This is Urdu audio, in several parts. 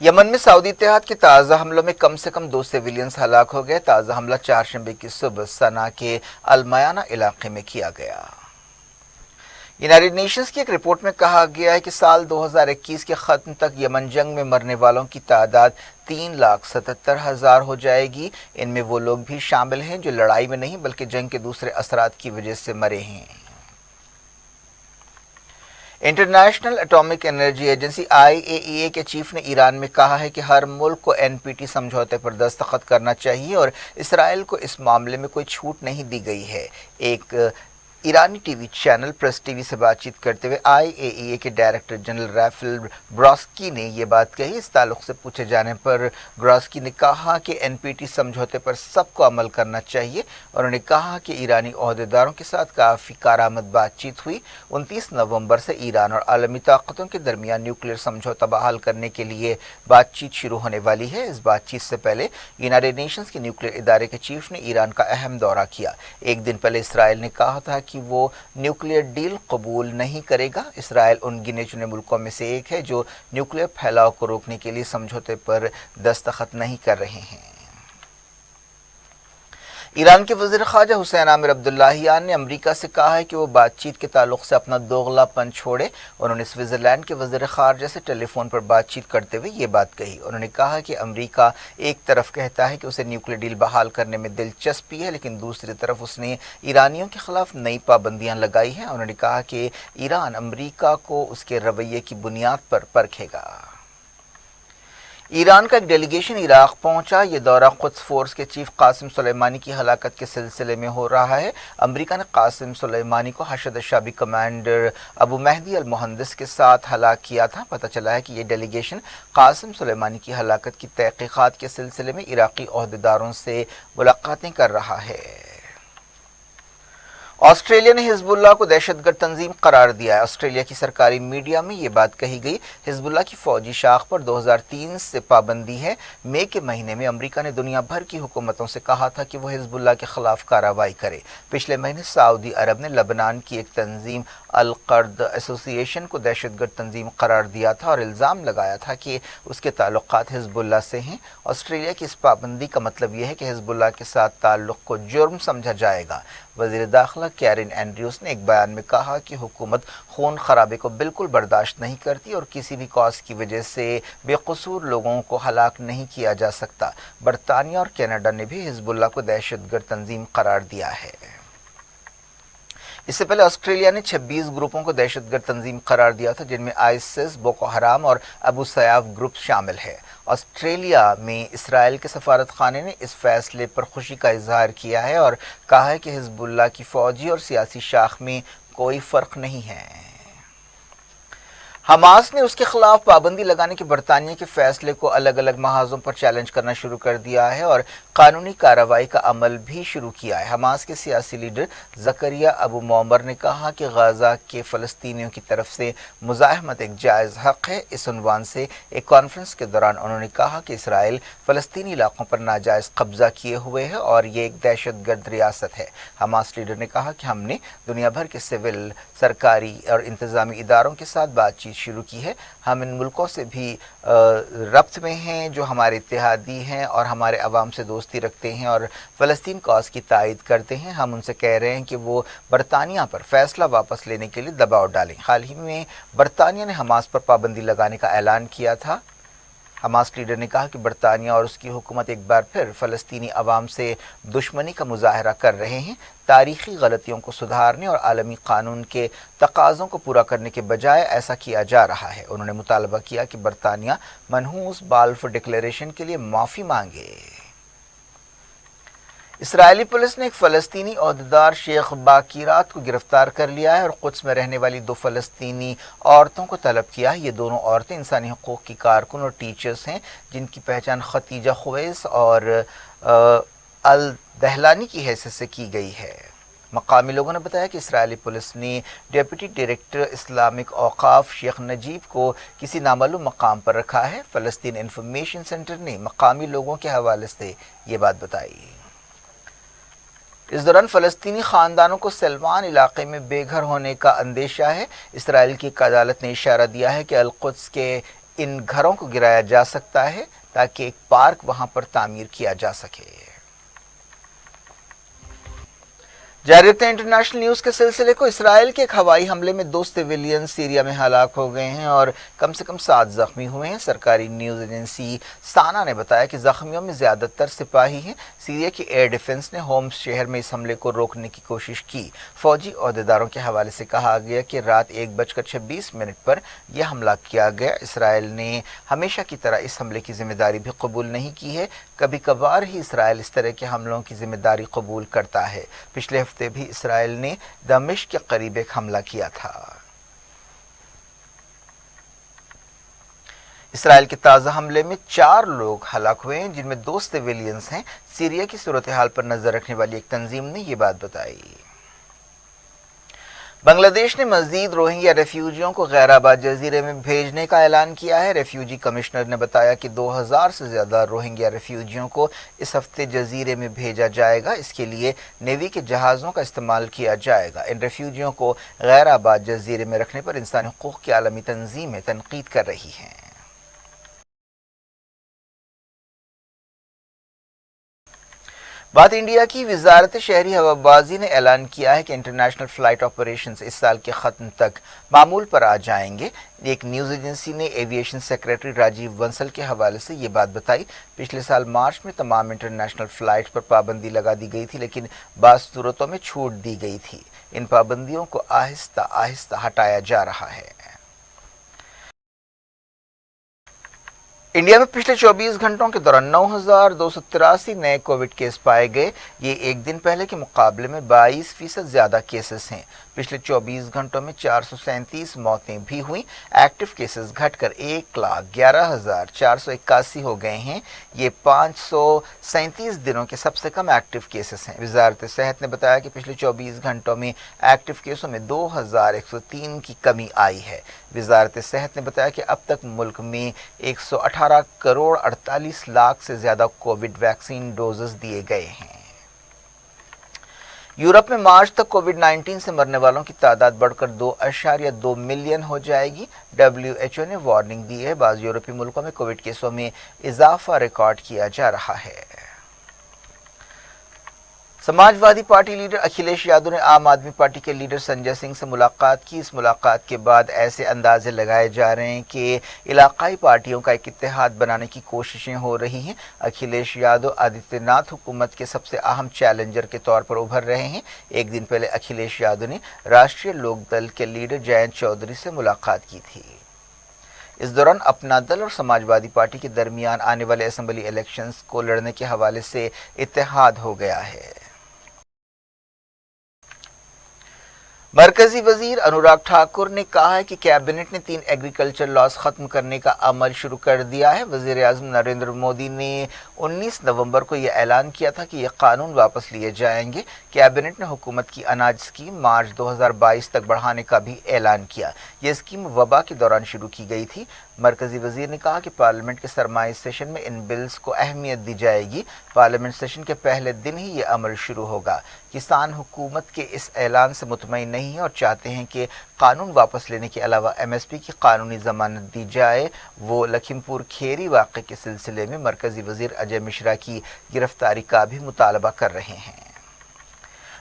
یمن میں سعودی اتحاد کے تازہ حملوں میں کم سے کم 2 سویلینز ہلاک ہو گئے۔ تازہ حملہ چہارشنبے کی صبح صنعا کے المیانہ علاقے میں کیا گیا۔ یونائیٹڈ نیشنز کی ایک رپورٹ میں کہا گیا ہے کہ سال 2021 کے ختم تک یمن جنگ میں مرنے والوں کی تعداد 3,77,000 ہو جائے گی۔ ان میں وہ لوگ بھی شامل ہیں جو لڑائی میں نہیں بلکہ جنگ کے دوسرے اثرات کی وجہ سے مرے ہیں۔ International atomic energy agency IAEA کے چیف نے ایران میں کہا ہے کہ ہر ملک کو NPT سمجھوتے پر دستخط کرنا چاہیے اور اسرائیل کو اس معاملے میں کوئی چھوٹ نہیں دی گئی ہے۔ ایک ایرانی T V channel press T V سے بات چیت کرتے ہوئے IAEA کے ڈائریکٹر جنرل رافیل گراسکی نے یہ بات کہی۔ اس تعلق سے پوچھے جانے پر گراسکی نے کہا کہ NPT سمجھوتے پر سب کو عمل کرنا چاہیے۔ انہوں نے کہا کہ ایرانی عہدیداروں کے ساتھ کافی کارآمد بات چیت ہوئی۔ 29 نومبر سے ایران اور عالمی طاقتوں کے درمیان نیوکلیئر سمجھوتہ بحال کرنے کے لیے بات چیت شروع ہونے والی ہے۔ اس بات چیت سے پہلے یونائیٹڈ نیشنز کے نیوکلیئر ادارے کے چیف نے ایران کا اہم دورہ کیا۔ ایک دن پہلے اسرائیل نے کہا تھا کہ وہ نیوکلیئر ڈیل قبول نہیں کرے گا۔ اسرائیل ان گنے چنے ملکوں میں سے ایک ہے جو نیوکلیئر پھیلاؤ کو روکنے کے لیے سمجھوتے پر دستخط نہیں کر رہے ہیں۔ ایران کے وزیر خارجہ حسین عامر عبداللہیان نے امریکہ سے کہا ہے کہ وہ بات چیت کے تعلق سے اپنا دوغلا پن چھوڑے۔ انہوں نے سوئٹزرلینڈ کے وزیر خارجہ سے ٹیلی فون پر بات چیت کرتے ہوئے یہ بات کہی۔ انہوں نے کہا کہ امریکہ ایک طرف کہتا ہے کہ اسے نیوکلیئر ڈیل بحال کرنے میں دلچسپی ہے، لیکن دوسری طرف اس نے ایرانیوں کے خلاف نئی پابندیاں لگائی ہیں۔ انہوں نے کہا کہ ایران امریکہ کو اس کے رویے کی بنیاد پر پرکھے گا۔ ایران کا ایک ڈیلیگیشن عراق پہنچا۔ یہ دورہ قدس فورس کے چیف قاسم سلیمانی کی ہلاکت کے سلسلے میں ہو رہا ہے۔ امریکہ نے قاسم سلیمانی کو حشد شعبی کمانڈر ابو مہدی المہندس کے ساتھ ہلاک کیا تھا۔ پتہ چلا ہے کہ یہ ڈیلیگیشن قاسم سلیمانی کی ہلاکت کی تحقیقات کے سلسلے میں عراقی عہدیداروں سے ملاقاتیں کر رہا ہے۔ آسٹریلیا نے حزب اللہ کو دہشت گرد تنظیم قرار دیا ہے۔ آسٹریلیا کی سرکاری میڈیا میں یہ بات کہی گئی۔ حزب اللہ کی فوجی شاخ پر 2003 سے پابندی ہے۔ مئی کے مہینے میں امریکہ نے دنیا بھر کی حکومتوں سے کہا تھا کہ وہ حزب اللہ کے خلاف کارروائی کرے۔ پچھلے مہینے سعودی عرب نے لبنان کی ایک تنظیم القرد ایسوسی ایشن کو دہشت گرد تنظیم قرار دیا تھا اور الزام لگایا تھا کہ اس کے تعلقات حزب اللہ سے ہیں۔ آسٹریلیا کی اس پابندی کا مطلب یہ ہے کہ حزب اللہ کے ساتھ تعلق کو جرم سمجھا جائے گا۔ وزیر داخلہ کیرن اینڈریوز نے ایک بیان میں کہا کہ حکومت خون خرابے کو بالکل برداشت نہیں کرتی اور کسی بھی کاز کی وجہ سے بے قصور لوگوں کو ہلاک نہیں کیا جا سکتا۔ برطانیہ اور کینیڈا نے بھی حزب اللہ کو دہشت گرد تنظیم قرار دیا ہے۔ اس سے پہلے آسٹریلیا نے 26 گروپوں کو دہشت گرد تنظیم قرار دیا تھا، جن میں آئیسس، بوکو حرام اور ابو سیاف گروپ شامل ہے۔ آسٹریلیا میں اسرائیل کے سفارت خانے نے اس فیصلے پر خوشی کا اظہار کیا ہے اور کہا ہے کہ حزب اللہ کی فوجی اور سیاسی شاخ میں کوئی فرق نہیں ہے۔ حماس نے اس کے خلاف پابندی لگانے کے برطانیہ کے فیصلے کو الگ الگ محاذوں پر چیلنج کرنا شروع کر دیا ہے اور قانونی کارروائی کا عمل بھی شروع کیا ہے۔ حماس کے سیاسی لیڈر زکریا ابو معمر نے کہا کہ غزہ کے فلسطینیوں کی طرف سے مزاحمت ایک جائز حق ہے۔ اس عنوان سے ایک کانفرنس کے دوران انہوں نے کہا کہ اسرائیل فلسطینی علاقوں پر ناجائز قبضہ کیے ہوئے ہے اور یہ ایک دہشت گرد ریاست ہے۔ حماس لیڈر نے کہا کہ ہم نے دنیا بھر کے سول، سرکاری اور انتظامی اداروں کے ساتھ بات چیت شروع کی ہے۔ ہم ان ملکوں سے بھی ربط میں ہیں جو ہمارے اتحادی ہیں اور ہمارے عوام سے دوستی رکھتے ہیں اور فلسطین کاز کی تائید کرتے ہیں۔ ہم ان سے کہہ رہے ہیں کہ وہ برطانیہ پر فیصلہ واپس لینے کے لیے دباؤ ڈالیں۔ حال ہی میں برطانیہ نے حماس پر پابندی لگانے کا اعلان کیا تھا۔ حماس لیڈر نے کہا کہ برطانیہ اور اس کی حکومت ایک بار پھر فلسطینی عوام سے دشمنی کا مظاہرہ کر رہے ہیں۔ تاریخی غلطیوں کو سدھارنے اور عالمی قانون کے تقاضوں کو پورا کرنے کے بجائے ایسا کیا جا رہا ہے۔ انہوں نے مطالبہ کیا کہ برطانیہ منحوس بالفور ڈکلیریشن کے لیے معافی مانگے۔ اسرائیلی پولیس نے ایک فلسطینی عہدیدار شیخ باقیرات کو گرفتار کر لیا ہے اور قدس میں رہنے والی 2 فلسطینی عورتوں کو طلب کیا ہے۔ یہ دونوں عورتیں انسانی حقوق کی کارکن اور ٹیچرز ہیں جن کی پہچان ختیجہ خویس اور الدہلانی کی حیثیت سے کی گئی ہے۔ مقامی لوگوں نے بتایا کہ اسرائیلی پولیس نے ڈپٹی ڈائریکٹر اسلامک اوقاف شیخ نجیب کو کسی نامعلوم مقام پر رکھا ہے۔ فلسطین انفارمیشن سینٹر نے مقامی لوگوں کے حوالے سے یہ بات بتائی۔ اس دوران فلسطینی خاندانوں کو سلوان علاقے میں بے گھر ہونے کا اندیشہ ہے۔ اسرائیل کی ایک عدالت نے اشارہ دیا ہے کہ القدس کے ان گھروں کو گرایا جا سکتا ہے تاکہ ایک پارک وہاں پر تعمیر کیا جا سکے۔ جاری رکھتے ہیں انٹرنیشنل نیوز کے سلسلے کو۔ اسرائیل کے ایک ہوائی حملے میں 2 سویلین سیریا میں ہلاک ہو گئے ہیں اور کم سے کم 7 زخمی ہوئے ہیں۔ سرکاری نیوز ایجنسی سانا نے بتایا کہ زخمیوں میں زیادہ تر سپاہی ہیں۔ سیریا کی ایئر ڈیفنس نے ہومس شہر میں اس حملے کو روکنے کی کوشش کی۔ فوجی عہدیداروں کے حوالے سے کہا گیا کہ رات 1:26 پر یہ حملہ کیا گیا۔ اسرائیل نے ہمیشہ کی طرح اس حملے کی ذمہ داری بھی قبول نہیں کی ہے۔ کبھی کبھار ہی اسرائیل اس طرح کے حملوں کی ذمہ داری قبول کرتا ہے۔ پچھلے ہفتے بھی اسرائیل نے دمشق کے قریب ایک حملہ کیا تھا۔ اسرائیل کے تازہ حملے میں 4 لوگ ہلاک ہوئے ہیں، جن میں 2 سویلینز ہیں۔ سیریا کی صورتحال پر نظر رکھنے والی ایک تنظیم نے یہ بات بتائی۔ بنگلہ دیش نے مزید روہنگیا ریفیوجیوں کو غیر آباد جزیرے میں بھیجنے کا اعلان کیا ہے۔ ریفیوجی کمشنر نے بتایا کہ 2000 سے زیادہ روہنگیا ریفیوجیوں کو اس ہفتے جزیرے میں بھیجا جائے گا۔ اس کے لیے نیوی کے جہازوں کا استعمال کیا جائے گا۔ ان ریفیوجیوں کو غیر آباد جزیرے میں رکھنے پر انسانی حقوق کی عالمی تنظیمیں تنقید کر رہی ہیں۔ بات انڈیا کی وزارت شہری ہوابازی نے اعلان کیا ہے کہ انٹرنیشنل فلائٹ آپریشنز اس سال کے ختم تک معمول پر آ جائیں گے۔ ایک نیوز ایجنسی نے ایویشن سیکریٹری راجیو بنسل کے حوالے سے یہ بات بتائی۔ پچھلے سال مارچ میں تمام انٹرنیشنل فلائٹ پر پابندی لگا دی گئی تھی، لیکن بعض صورتوں میں چھوٹ دی گئی تھی۔ ان پابندیوں کو آہستہ آہستہ ہٹایا جا رہا ہے۔ انڈیا میں پچھلے 24 گھنٹوں کے دوران 9283 نئے کووڈ کیس پائے گئے۔ یہ ایک دن پہلے کے مقابلے میں 22% زیادہ کیسز ہیں۔ پچھلے 24 گھنٹوں میں 437 موتیں بھی ہوئیں۔ ایکٹیو کیسز گھٹ کر 1,11,481 ہو گئے ہیں۔ یہ 537 دنوں کے سب سے کم ایکٹیو کیسز ہیں۔ وزارت صحت نے بتایا کہ پچھلے 24 گھنٹوں میں ایکٹیو کیسوں میں 2103 کی کمی آئی ہے۔ وزارت صحت نے بتایا کہ اب تک ملک میں 118 کروڑ 48 لاکھ سے زیادہ کووڈ ویکسین ڈوزز دیے گئے ہیں۔ یورپ میں مارچ تک کووڈ 19 سے مرنے والوں کی تعداد بڑھ کر 2.2 ملین ہو جائے گی۔ WHO نے وارننگ دی ہے۔ بعض یورپی ملکوں میں کووڈ کیسوں میں اضافہ ریکارڈ کیا جا رہا ہے۔ سماجوادی پارٹی لیڈر اکھلیش یادو نے عام آدمی پارٹی کے لیڈر سنجے سنگھ سے ملاقات کی۔ اس ملاقات کے بعد ایسے اندازے لگائے جا رہے ہیں کہ علاقائی پارٹیوں کا ایک اتحاد بنانے کی کوششیں ہو رہی ہیں۔ اکھلیش یادو آدتیہ ناتھ حکومت کے سب سے اہم چیلنجر کے طور پر ابھر رہے ہیں۔ ایک دن پہلے اکھلیش یادو نے راشٹریہ لوک دل کے لیڈر جینت چودھری سے ملاقات کی تھی۔ اس دوران اپنا دل اور سماجوادی پارٹی کے درمیان آنے والے اسمبلی الیکشنز کو لڑنے کے حوالے سے اتحاد ہو گیا ہے۔ مرکزی وزیر انوراگ ٹھاکر نے کہا ہے کہ کیبنٹ نے 3 ایگریکلچر لاز ختم کرنے کا عمل شروع کر دیا ہے۔ وزیر اعظم نریندر مودی نے 19 نومبر کو یہ اعلان کیا تھا کہ یہ قانون واپس لیے جائیں گے۔ کیبنٹ نے حکومت کی اناج اسکیم مارچ 2022 تک بڑھانے کا بھی اعلان کیا۔ یہ اسکیم وبا کے دوران شروع کی گئی تھی۔ مرکزی وزیر نے کہا کہ پارلیمنٹ کے سرمائی سیشن میں ان بلز کو اہمیت دی جائے گی۔ پارلیمنٹ سیشن کے پہلے دن ہی یہ عمل شروع ہوگا۔ کسان حکومت کے اس اعلان سے مطمئن نہیں ہیں اور چاہتے ہیں کہ قانون واپس لینے کے علاوہ MSP کی قانونی ضمانت دی جائے۔ وہ لکھیم پور کھیری واقعے کے سلسلے میں مرکزی وزیر اجے مشرا کی گرفتاری کا بھی مطالبہ کر رہے ہیں۔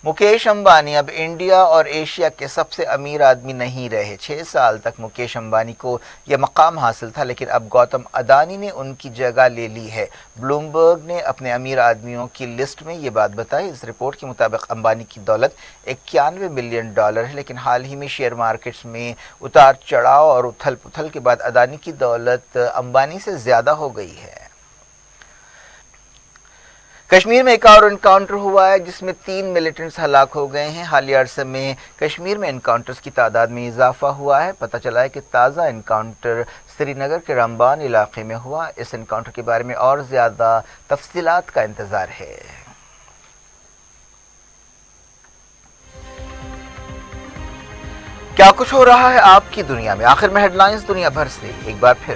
مکیش امبانی اب انڈیا اور ایشیا کے سب سے امیر آدمی نہیں رہے۔ 6 سال تک مکیش امبانی کو یہ مقام حاصل تھا، لیکن اب گوتم اڈانی نے ان کی جگہ لے لی ہے۔ بلومبرگ نے اپنے امیر آدمیوں کی لسٹ میں یہ بات بتائی۔ اس رپورٹ کے مطابق امبانی کی دولت $91 ملین ہے، لیکن حال ہی میں شیئر مارکیٹس میں اتار چڑھاؤ اور اتھل پتھل کے بعد اڈانی کی دولت امبانی سے زیادہ ہو گئی ہے۔ کشمیر میں ایک اور انکاؤنٹر ہوا ہے جس میں 3 ملیٹنٹس ہلاک ہو گئے ہیں۔ حالیہ عرصے میں کشمیر میں انکاؤنٹرز کی تعداد میں اضافہ ہوا ہے۔ پتہ چلا ہے کہ تازہ انکاؤنٹر سری نگر کے رامبان علاقے میں ہوا۔ اس انکاؤنٹر کے بارے میں اور زیادہ تفصیلات کا انتظار ہے۔ کیا کچھ ہو رہا ہے آپ کی دنیا میں؟ آخر میں ہیڈ لائنز دنیا بھر سے ایک بار پھر۔